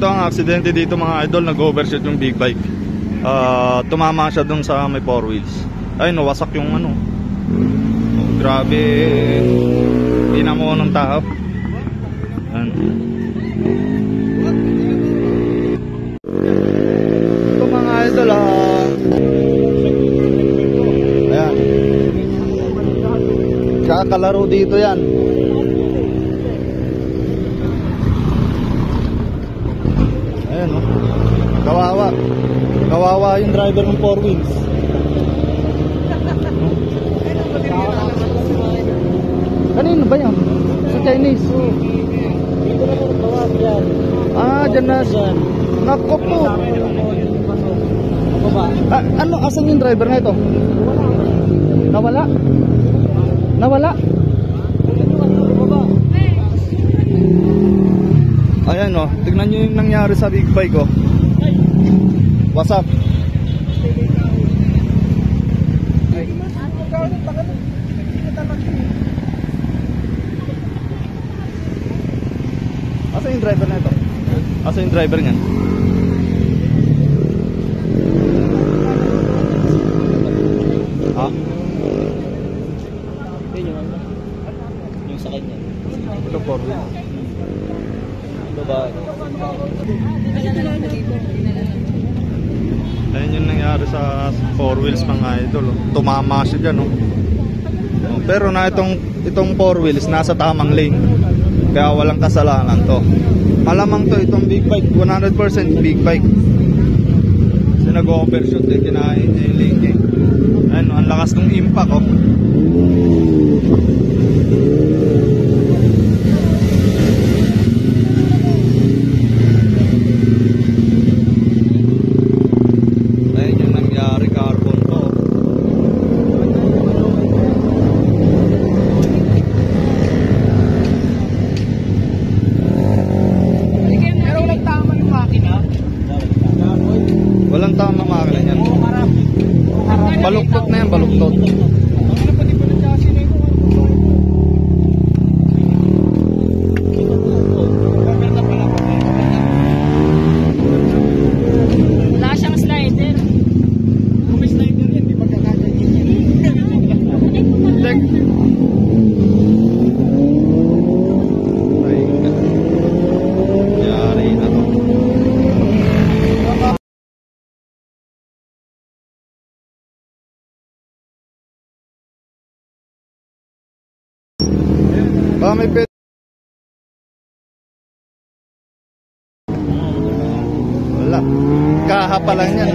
Ganito ang aksidente dito mga idol, nag-overshoot yung big bike. Tumama siya dun sa may 4 wheels. Ay, nawasak yung ano. Oh, grabe. Tinamo ng tao. Ayan. Ito mga idol, ayan. Kakalaro dito yan. Ayan, oh. Kawawa. Kawawa yung driver ng 4 wheels. Kanino ba yan? Sa Chinese. Dyan na. Nako po. Ano, asan yung driver na ito? Nawala? Nawala? Ayan o, tignan nyo yung nangyari sa big bike o. What's up? Asan yung driver na ito? Asan yung driver niyan? Ha? Yung sa kanya. Ito po. Ito ba? Ayan yung nangyari sa 4 wheels mga idol. Tumama siya dyan. Pero na itong 4 wheels nasa tamang lane. Kaya walang kasalanan to. Malamang to itong big bike, 100% big bike. Kasi nag-overshoot kinain niya yung lane niya. Ayan, ang lakas ng impact Ayan yung nangyari, carbon to. Walang tama makakala yan. Baluktot na yan, baluktot. Wala siyang slider. Kung may slider yan, di ba kakaganyan yan? Yari na to. May pet. Wala. Kaha pa lang yan.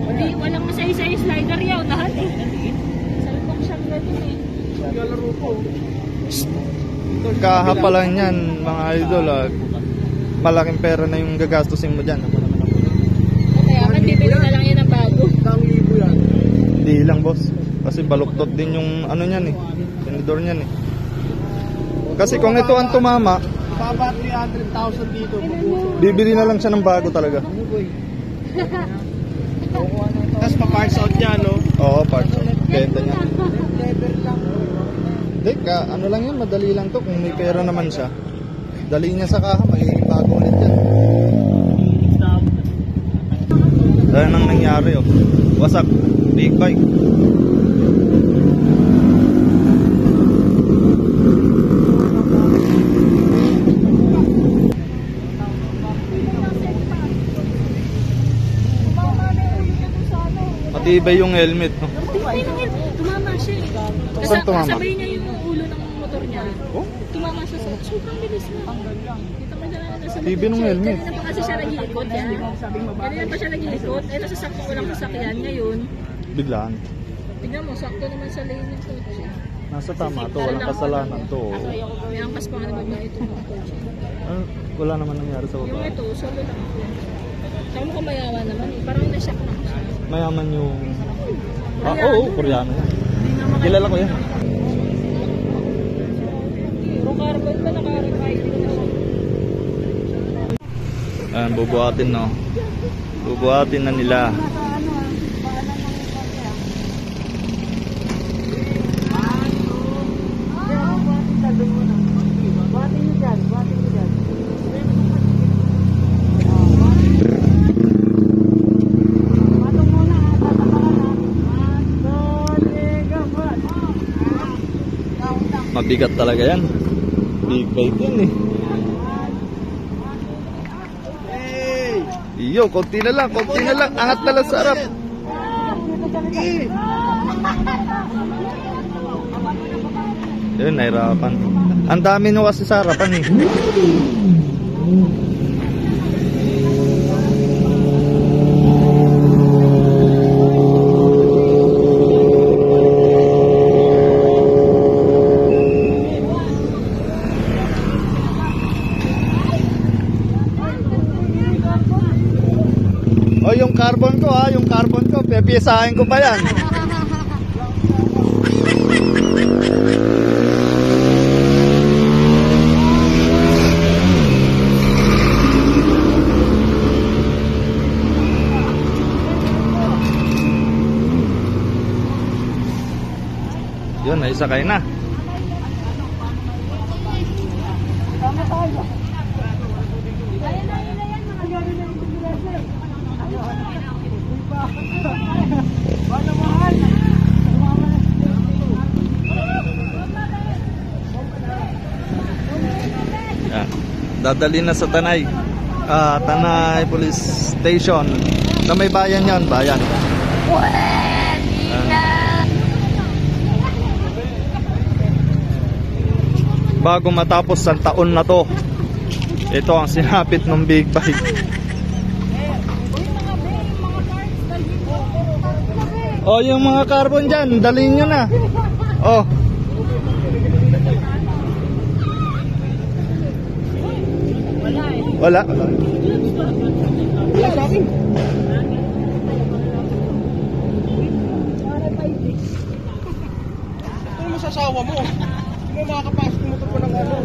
Hindi, walang masay-say slider yaw. Lahat eh. Salpok siyang natin eh. Galaro po. Kaha pa lang yan mga idol. Malaking pera na yung gagastusin mo dyan. Kaya kan bibili na lang yan ng bago. Libo yan. Hindi lang boss. Kasi baluktot din yung ano nyan eh. Tinidor nyan eh. Kasi kung ito ang tumama, Baba 300,000 dito. bibili na lang siya ng bago talaga. Tapos pa-parts out niya, no? Oo, parts. Benta niya. Hindi, ano lang yan, madali lang to. Kung may pera naman siya, dali niya sa kaha, magiging bago ulit yan. Dahil nang nangyari oh. Wasak, big bike. Matibay yung helmet, no? Tumama siya eh. Saan tumama? Kasabay niya yung ulo ng motor niya. Oh? Tumama siya sa sobrang bilis na. Kita mo na nasa Tibay ng helmet. Kanina pa kasi siya nag-iikot yan. Kanina pa siya nag-iikot. Eh, nasa sakto ko lang sasakyan ngayon. Biglaan. Tignan mo, sakto naman sa lane ng kotse. Nasa tama to, walang kasalanan to. May angkas pa nga naman niya ito ng kotse. Wala naman nangyari sa Yung baba. ito, solo lang. Saka mo kumayawa naman eh. Parang na-shock na siya. Mayaman yung... oo, Koreano yan. Kilala ko yan. Pero carbon pa naka-revive na siya. Ayan, bubuhatin no. Bubuhatin na nila. Mabigat talaga yan. Big bike yan eh. Iyo, konti na lang, konti na lang. Angat na lang sa harap. Yun, nahirapan. Ang dami nyo kasi sa harapan eh. O yung carbon ko ha, yung carbon ko, pepisahin ko pa yan. Yun, naisakay na. Yan. Dadali na sa Tanay. Tanay Police Station. Sa may bayan yan, bayan. Bago matapos ang taon na to, ito ang sinapit ng big bike. Oh, yung mga carbon dyan, dalhin nyo na. Oh. Wala. Ito yung masasawa mo. Hindi mo makakapasok yung motor ko ng ano.